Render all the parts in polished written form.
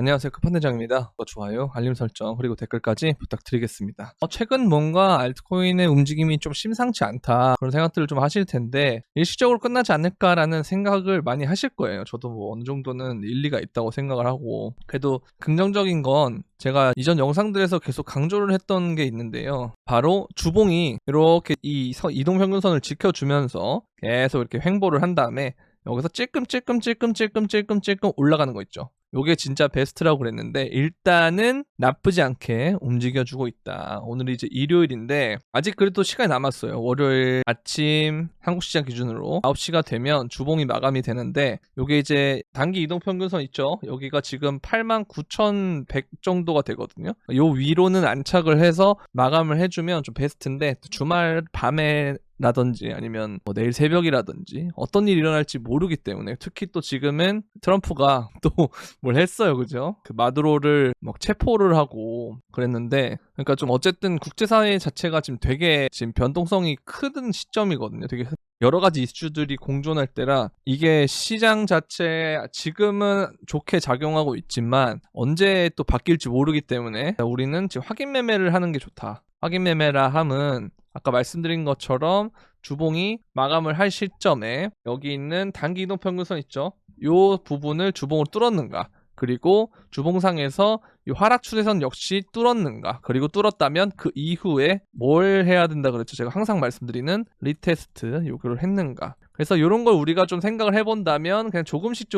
안녕하세요. 끝판대장입니다. 좋아요, 알림 설정, 그리고 댓글까지 부탁드리겠습니다. 최근 뭔가 알트코인의 움직임이 좀 심상치 않다, 그런 생각들을 좀 하실 텐데, 일시적으로 끝나지 않을까라는 생각을 많이 하실 거예요. 저도 뭐 어느 정도는 일리가 있다고 생각을 하고, 그래도 긍정적인 건 제가 이전 영상들에서 계속 강조를 했던 게 있는데요. 바로 주봉이 이렇게 이 이동평균선을 지켜주면서 계속 이렇게 횡보를 한 다음에 여기서 찔끔찔끔찔끔찔끔찔끔찔끔 올라가는 거 있죠. 요게 진짜 베스트라고 그랬는데, 일단은 나쁘지 않게 움직여주고 있다. 오늘이 이제 일요일인데 아직 그래도 시간이 남았어요. 월요일 아침 한국 시장 기준으로 9시가 되면 주봉이 마감이 되는데, 요게 이제 단기 이동평균선 있죠. 여기가 지금 89,100 정도가 되거든요. 요 위로는 안착을 해서 마감을 해주면 좀 베스트인데, 주말 밤에 라든지 아니면 뭐 내일 새벽이라든지 어떤 일이 일어날지 모르기 때문에, 특히 또 지금은 트럼프가 또 뭘 했어요, 그죠? 그 마두로를 막 체포를 하고 그랬는데, 그러니까 좀 어쨌든 국제사회 자체가 지금 되게 지금 변동성이 큰 시점이거든요. 되게 여러 가지 이슈들이 공존할 때라, 이게 시장 자체 지금은 좋게 작용하고 있지만 언제 또 바뀔지 모르기 때문에 우리는 지금 확인 매매를 하는 게 좋다. 확인 매매라 함은 아까 말씀드린 것처럼 주봉이 마감을 할 시점에 여기 있는 단기 이동평균선 있죠? 요 부분을 주봉으로 뚫었는가, 그리고 주봉상에서 이 하락 추세선 역시 뚫었는가, 그리고 뚫었다면 그 이후에 뭘 해야 된다 그랬죠? 제가 항상 말씀드리는 리테스트 요거를 했는가. 그래서 이런 걸 우리가 좀 생각을 해본다면 그냥 조금씩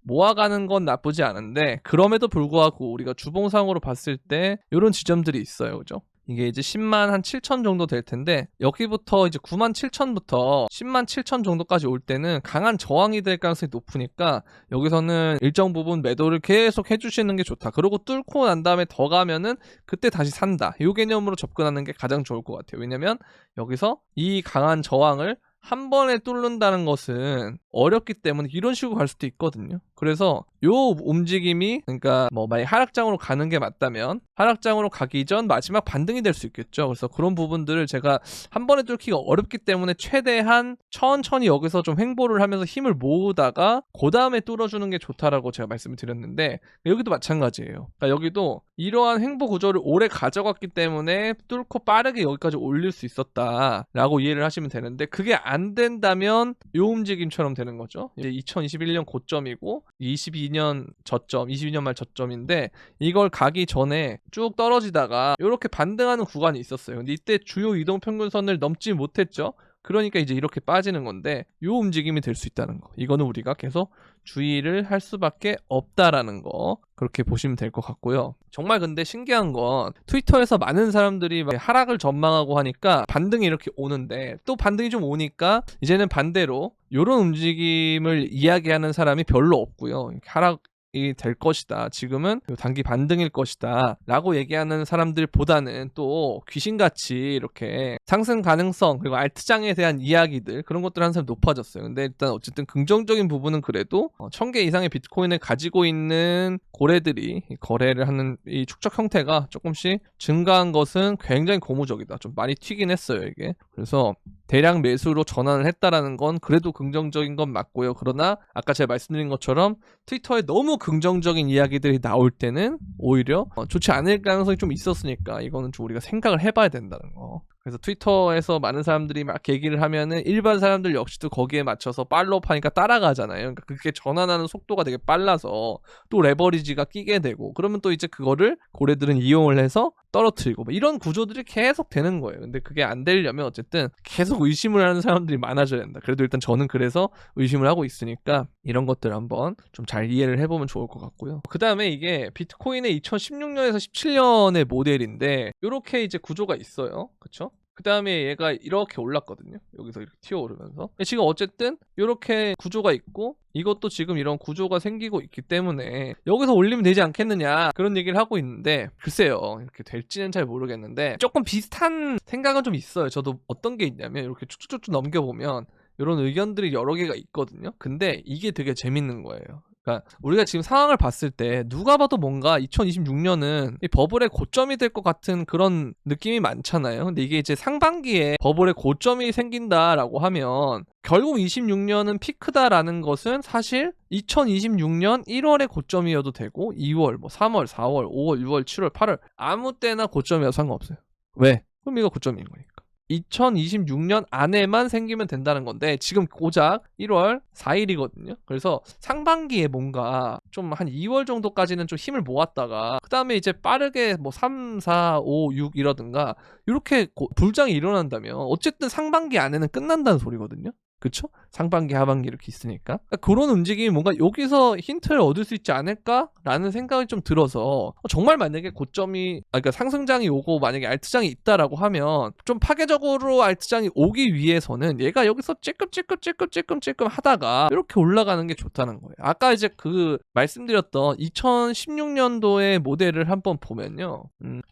모아가는 건 나쁘지 않은데, 그럼에도 불구하고 우리가 주봉상으로 봤을 때 이런 지점들이 있어요, 그죠? 이게 이제 10만 한 7천 정도 될 텐데, 여기부터 이제 9만 7천부터 10만 7천 정도까지 올 때는 강한 저항이 될 가능성이 높으니까, 여기서는 일정 부분 매도를 계속 해주시는 게 좋다. 그리고 뚫고 난 다음에 더 가면은 그때 다시 산다. 이 개념으로 접근하는 게 가장 좋을 것 같아요. 왜냐면 여기서 이 강한 저항을 한 번에 뚫는다는 것은 어렵기 때문에 이런 식으로 갈 수도 있거든요. 그래서 요 움직임이, 그러니까 뭐 만약 하락장으로 가는 게 맞다면 하락장으로 가기 전 마지막 반등이 될 수 있겠죠. 그래서 그런 부분들을 제가 한 번에 뚫기가 어렵기 때문에 최대한 천천히 여기서 좀 횡보를 하면서 힘을 모으다가 그 다음에 뚫어주는 게 좋다라고 제가 말씀을 드렸는데, 여기도 마찬가지예요. 그러니까 여기도 이러한 횡보 구조를 오래 가져갔기 때문에 뚫고 빠르게 여기까지 올릴 수 있었다라고 이해를 하시면 되는데, 그게 안 된다면 요 움직임처럼 되는 거죠. 이제 2021년 고점이고 22년 저점, 22년 말 저점인데, 이걸 가기 전에 쭉 떨어지다가 이렇게 반등하는 구간이 있었어요. 근데 이때 주요 이동평균선을 넘지 못했죠. 그러니까 이제 이렇게 빠지는 건데, 요 움직임이 될 수 있다는 거, 이거는 우리가 계속 주의를 할 수밖에 없다라는 거, 그렇게 보시면 될 것 같고요. 정말 근데 신기한 건, 트위터에서 많은 사람들이 막 하락을 전망하고 하니까 반등이 이렇게 오는데, 또 반등이 좀 오니까 이제는 반대로 이런 움직임을 이야기하는 사람이 별로 없고요. 하락 이 될 것이다, 지금은 단기 반등일 것이다 라고 얘기하는 사람들보다는 또 귀신같이 이렇게 상승 가능성, 그리고 알트장에 대한 이야기들, 그런 것들 하는 사람이 높아졌어요. 근데 일단 어쨌든 긍정적인 부분은 그래도 1000개 이상의 비트코인을 가지고 있는 고래들이 거래를 하는 이 축적 형태가 조금씩 증가한 것은 굉장히 고무적이다. 좀 많이 튀긴 했어요, 이게. 그래서 대량 매수로 전환을 했다라는 건 그래도 긍정적인 건 맞고요. 그러나 아까 제가 말씀드린 것처럼 트위터에 너무 긍정적인 이야기들이 나올 때는 오히려 좋지 않을 가능성이 좀 있었으니까, 이거는 좀 우리가 생각을 해봐야 된다는 거. 그래서 트위터에서 많은 사람들이 막 얘기를 하면은 일반 사람들 역시도 거기에 맞춰서 팔로우하니까 따라가잖아요. 그러니까 그게 전환하는 속도가 되게 빨라서 또 레버리지가 끼게 되고, 그러면 또 이제 그거를 고래들은 이용을 해서 떨어뜨리고, 뭐 이런 구조들이 계속 되는 거예요. 근데 그게 안 되려면 어쨌든 계속 의심을 하는 사람들이 많아져야 된다. 그래도 일단 저는 그래서 의심을 하고 있으니까 이런 것들 한번 좀 잘 이해를 해보면 좋을 것 같고요. 그 다음에 이게 비트코인의 2016년에서 17년의 모델인데, 이렇게 이제 구조가 있어요. 그쵸? 그 다음에 얘가 이렇게 올랐거든요. 여기서 이렇게 튀어오르면서. 지금 어쨌든 이렇게 구조가 있고, 이것도 지금 이런 구조가 생기고 있기 때문에 여기서 올리면 되지 않겠느냐, 그런 얘기를 하고 있는데, 글쎄요, 이렇게 될지는 잘 모르겠는데 조금 비슷한 생각은 좀 있어요. 저도 어떤 게 있냐면, 이렇게 쭉쭉쭉 넘겨보면 이런 의견들이 여러 개가 있거든요. 근데 이게 되게 재밌는 거예요. 그러니까 우리가 지금 상황을 봤을 때 누가 봐도 뭔가 2026년은 이 버블의 고점이 될 것 같은 그런 느낌이 많잖아요. 근데 이게 이제 상반기에 버블의 고점이 생긴다라고 하면 결국 26년은 피크다라는 것은 사실 2026년 1월에 고점이어도 되고 2월, 뭐 3월, 4월, 5월, 6월, 7월, 8월 아무 때나 고점이어도 상관없어요. 왜? 그럼 이거 고점인 거니까. 2026년 안에만 생기면 된다는 건데 지금 고작 1월 4일이거든요. 그래서 상반기에 뭔가 좀 한 2월 정도까지는 좀 힘을 모았다가 그 다음에 이제 빠르게 뭐 3, 4, 5, 6 이러든가 이렇게 불장이 일어난다면 어쨌든 상반기 안에는 끝난다는 소리거든요. 그쵸? 상반기 하반기 이렇게 있으니까 그러니까 그런 움직임이 뭔가 여기서 힌트를 얻을 수 있지 않을까라는 생각이 좀 들어서 정말 만약에 고점이 그러니까 상승장이 오고 만약에 알트장이 있다라고 하면 좀 파괴적으로 알트장이 오기 위해서는 얘가 여기서 찔끔 하다가 이렇게 올라가는 게 좋다는 거예요. 아까 이제 그 말씀드렸던 2016년도의 모델을 한번 보면요.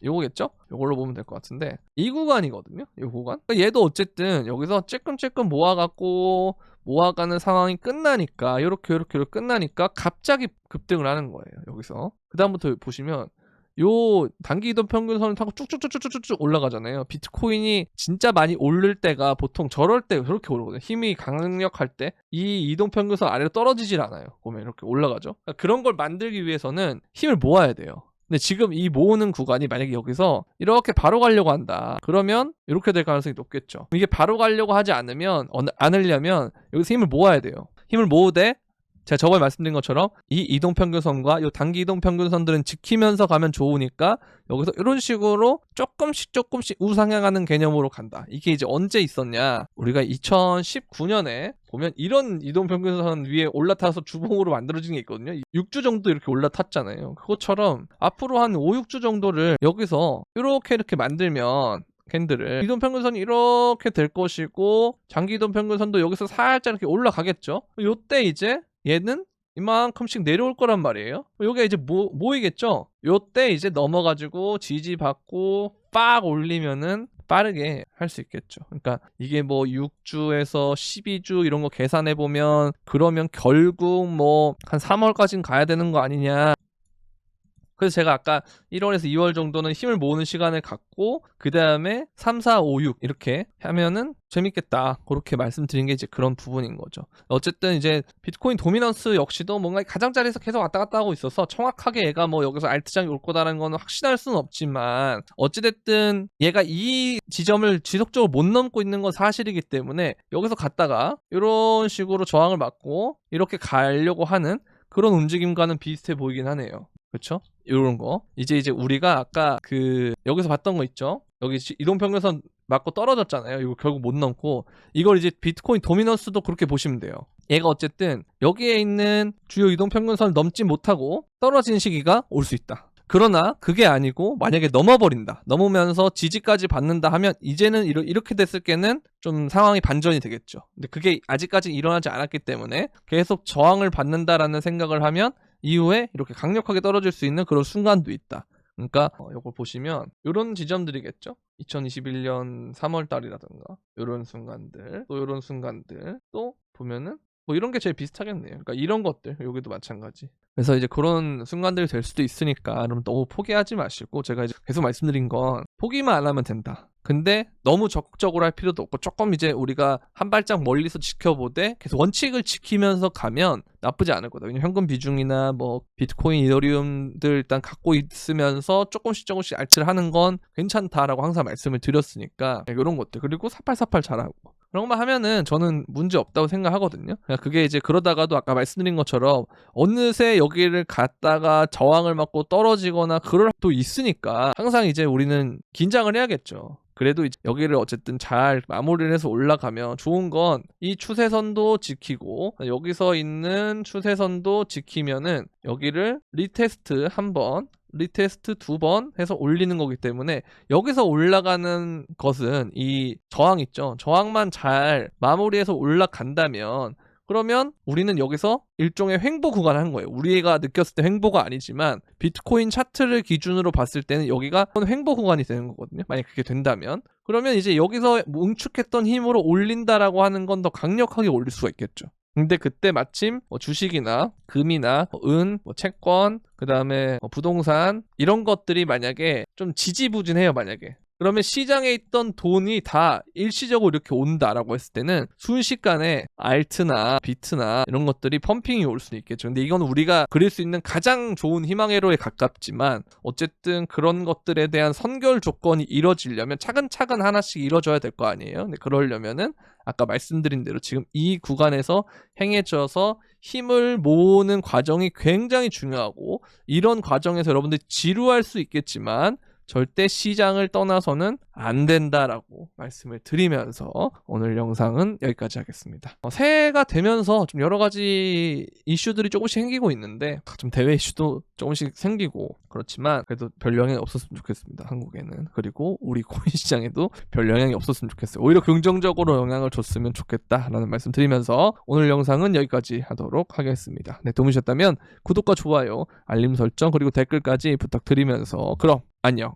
요거겠죠? 요걸로 보면 될 것 같은데 이 구간이거든요. 이 구간. 그러니까 얘도 어쨌든 여기서 찔끔 모아가는 상황이 끝나니까 이렇게 끝나니까 갑자기 급등을 하는 거예요. 여기서. 그 다음부터 보시면 요 단기 이동 평균선을 타고 쭉쭉쭉쭉쭉 올라가잖아요. 비트코인이 진짜 많이 오를 때가 보통 저럴 때 그렇게 오르거든요. 힘이 강력할 때 이 이동 평균선 아래로 떨어지질 않아요. 보면 이렇게 올라가죠. 그러니까 그런 걸 만들기 위해서는 힘을 모아야 돼요. 근데 지금 이 모으는 구간이 만약에 여기서 이렇게 바로 가려고 한다. 그러면 이렇게 될 가능성이 높겠죠. 이게 바로 가려고 하지 않으려면 여기서 힘을 모아야 돼요. 힘을 모으되 제가 저번에 말씀드린 것처럼 이 이동평균선과 이 단기 이동평균선들은 지키면서 가면 좋으니까 여기서 이런 식으로 조금씩 우상향하는 개념으로 간다. 이게 이제 언제 있었냐? 우리가 2019년에 보면 이런 이동평균선 위에 올라타서 주봉으로 만들어진 게 있거든요. 6주 정도 이렇게 올라탔잖아요. 그것처럼 앞으로 한 5, 6주 정도를 여기서 이렇게 만들면 캔들을 이동평균선이 이렇게 될 것이고 장기 이동평균선도 여기서 살짝 이렇게 올라가겠죠. 요때 이제 얘는 이만큼씩 내려올 거란 말이에요. 요게 이제 모이겠죠. 요때 이제 넘어가지고 지지받고 빡 올리면은 빠르게 할 수 있겠죠. 그러니까 이게 뭐 6주에서 12주 이런 거 계산해 보면 그러면 결국 뭐 한 3월까지는 가야 되는 거 아니냐. 그래서 제가 아까 1월에서 2월 정도는 힘을 모으는 시간을 갖고 그 다음에 3, 4, 5, 6 이렇게 하면은 재밌겠다. 그렇게 말씀드린 게 이제 그런 부분인 거죠. 어쨌든 이제 비트코인 도미넌스 역시도 뭔가 가장자리에서 계속 왔다 갔다 하고 있어서 정확하게 얘가 뭐 여기서 알트장이 올 거다라는 거는 확신할 수는 없지만 어찌됐든 얘가 이 지점을 지속적으로 못 넘고 있는 건 사실이기 때문에 여기서 갔다가 이런 식으로 저항을 맞고 이렇게 가려고 하는 그런 움직임과는 비슷해 보이긴 하네요. 그렇죠? 이런 거. 이제 우리가 아까 그 여기서 봤던 거 있죠? 여기 이동평균선 맞고 떨어졌잖아요. 이거 결국 못 넘고 이걸 이제 비트코인 도미넌스도 그렇게 보시면 돼요. 얘가 어쨌든 여기에 있는 주요 이동평균선을 넘지 못하고 떨어지는 시기가 올 수 있다. 그러나 그게 아니고 만약에 넘어버린다. 넘으면서 지지까지 받는다 하면 이제는 이렇게 됐을 때는 좀 상황이 반전이 되겠죠. 근데 그게 아직까지 일어나지 않았기 때문에 계속 저항을 받는다라는 생각을 하면 이후에 이렇게 강력하게 떨어질 수 있는 그런 순간도 있다. 그러니까 이걸 보시면 이런 지점들이겠죠. 2021년 3월 달이라든가 이런 순간들 또 이런 순간들 또 보면은 뭐 이런 게 제일 비슷하겠네요. 그러니까 이런 것들 여기도 마찬가지. 그래서 이제 그런 순간들이 될 수도 있으니까 그럼 너무 포기하지 마시고 제가 이제 계속 말씀드린 건 포기만 안 하면 된다. 근데 너무 적극적으로 할 필요도 없고 조금 이제 우리가 한 발짝 멀리서 지켜보되 계속 원칙을 지키면서 가면 나쁘지 않을 거다. 왜냐면 현금 비중이나 뭐 비트코인, 이더리움들 일단 갖고 있으면서 조금씩 알츠를 하는 건 괜찮다라고 항상 말씀을 드렸으니까 이런 것들 그리고 사팔사팔 잘하고 그런 것만 하면은 저는 문제 없다고 생각하거든요. 그러니까 그게 이제 그러다가도 아까 말씀드린 것처럼 어느새 여기를 갔다가 저항을 맞고 떨어지거나 그럴 수도 있으니까 항상 이제 우리는 긴장을 해야겠죠. 그래도 이제 여기를 어쨌든 잘 마무리를 해서 올라가면 좋은 건 이 추세선도 지키고 여기서 있는 추세선도 지키면은 여기를 리테스트 한 번 리테스트 2번 해서 올리는 거기 때문에 여기서 올라가는 것은 이 저항 있죠. 저항만 잘 마무리해서 올라간다면 그러면 우리는 여기서 일종의 횡보 구간을 한 거예요. 우리가 느꼈을 때 횡보가 아니지만 비트코인 차트를 기준으로 봤을 때는 여기가 횡보 구간이 되는 거거든요. 만약 그게 된다면 그러면 이제 여기서 응축했던 힘으로 올린다라고 하는 건 더 강력하게 올릴 수가 있겠죠. 근데 그때 마침 주식이나 금이나 은, 채권, 그 다음에 부동산 이런 것들이 만약에 좀 지지부진해요, 만약에. 그러면 시장에 있던 돈이 다 일시적으로 이렇게 온다라고 했을 때는 순식간에 알트나 비트나 이런 것들이 펌핑이 올 수는 있겠죠. 근데 이건 우리가 그릴 수 있는 가장 좋은 희망회로에 가깝지만 어쨌든 그런 것들에 대한 선결 조건이 이뤄지려면 차근차근 하나씩 이뤄져야 될 거 아니에요. 근데 그러려면은 아까 말씀드린 대로 지금 이 구간에서 행해져서 힘을 모으는 과정이 굉장히 중요하고 이런 과정에서 여러분들이 지루할 수 있겠지만 절대 시장을 떠나서는 안 된다라고 말씀을 드리면서 오늘 영상은 여기까지 하겠습니다. 새해가 되면서 좀 여러 가지 이슈들이 조금씩 생기고 있는데 좀 대외 이슈도 조금씩 생기고 그렇지만 그래도 별 영향이 없었으면 좋겠습니다. 한국에는. 그리고 우리 코인 시장에도 별 영향이 없었으면 좋겠어요. 오히려 긍정적으로 영향을 줬으면 좋겠다라는 말씀 드리면서 오늘 영상은 여기까지 하도록 하겠습니다. 네, 도움이 되셨다면 구독과 좋아요, 알림 설정 그리고 댓글까지 부탁드리면서 그럼 안녕.